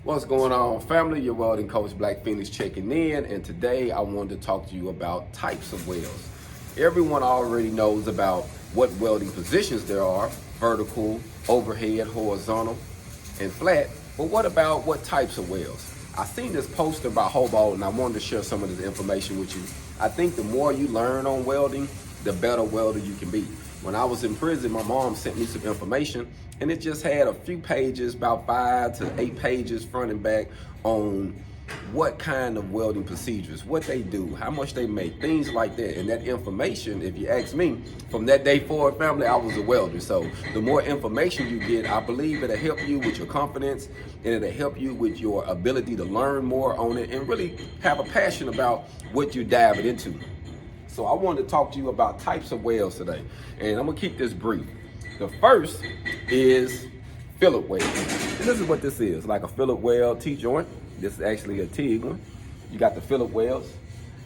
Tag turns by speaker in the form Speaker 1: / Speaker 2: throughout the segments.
Speaker 1: What's going on, family? Your welding coach Black Phoenix checking in, and today I wanted to talk to you about types of welds. Everyone already knows about what welding positions there are: vertical, overhead, horizontal, and flat. But what about what types of welds? I seen this poster by Hobart, and I wanted to share some of this information with you. I think the more you learn on welding, the better welder you can be. When I was in prison, my mom sent me some information, and it just had a few pages, about 5 to 8 pages front and back, on what kind of welding procedures, what they do, how much they make, things like that. And that information, if you ask me, from that day forward, family, I was a welder. So the more information you get, I believe it'll help you with your confidence, and it'll help you with your ability to learn more on it and really have a passion about what you're diving into. So I wanted to talk to you about types of welds today, and I'm gonna keep this brief. The first is fillet weld. And this is what this is, like a fillet weld T-joint. This is actually a TIG one. You got the fillet welds,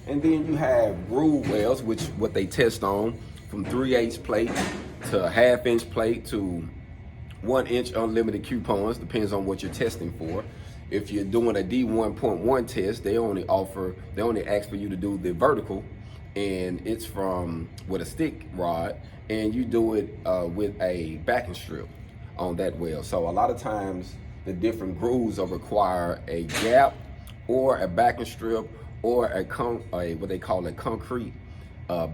Speaker 1: and then you have groove welds, which what they test on, from 3/8 plate to a 1/2 inch plate to 1 inch unlimited coupons, depends on what you're testing for. If you're doing a D1.1 test, they only ask for you to do the vertical, and it's from with a stick rod, and you do it with a backing strip on that weld. So a lot of times the different grooves will require a gap or a backing strip or a what they call a concrete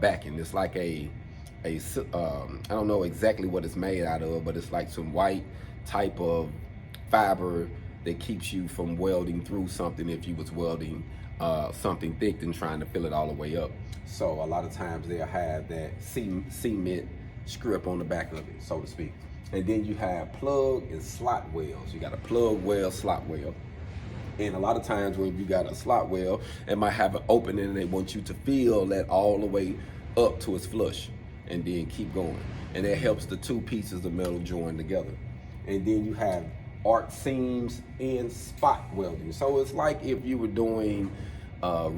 Speaker 1: backing. It's like I don't know exactly what it's made out of, but it's like some white type of fiber that keeps you from welding through something if you was welding something thick and trying to fill it all the way up. So a lot of times they'll have that cement strip on the back of it, so to speak. And then you have plug and slot welds. You got a plug weld, slot weld. And a lot of times when you got a slot weld, it might have an opening, and they want you to fill that all the way up to its flush and then keep going. And that helps the two pieces of metal join together. And then you have arc seams and spot welding. So it's like if you were doing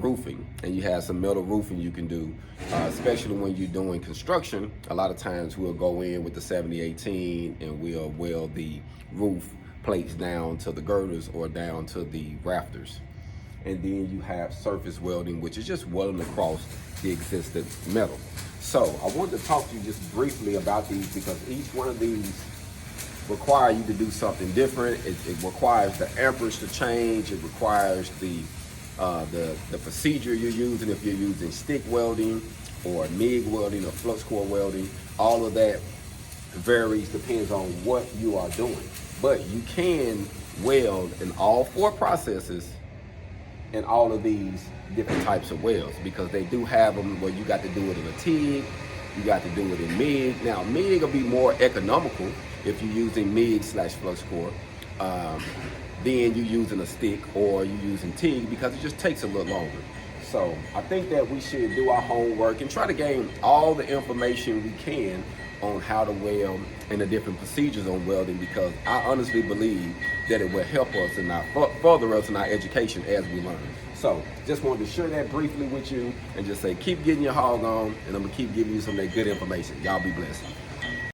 Speaker 1: roofing, and you have some metal roofing you can do, especially when you're doing construction. A lot of times we'll go in with the 7018 and we'll weld the roof plates down to the girders or down to the rafters. And then you have surface welding, which is just welding across the existing metal. So I wanted to talk to you just briefly about these, because each one of these require you to do something different. It requires the amperage to change. It requires the procedure you're using. If you're using stick welding or MIG welding or flux core welding, all of that varies, depends on what you are doing. But you can weld in all 4 processes in all of these different types of welds, because they do have them where you got to do it in a TIG, you got to do it in MIG. Now MIG will be more economical if you're using MIG/flux core. Then you're using a stick or you're using TIG, because it just takes a little longer. So I think that we should do our homework and try to gain all the information we can on how to weld and the different procedures on welding, because I honestly believe that it will help us and further us in our education as we learn. So just wanted to share that briefly with you and just say, keep getting your hog on, and I'm gonna keep giving you some of that good information. Y'all be blessed.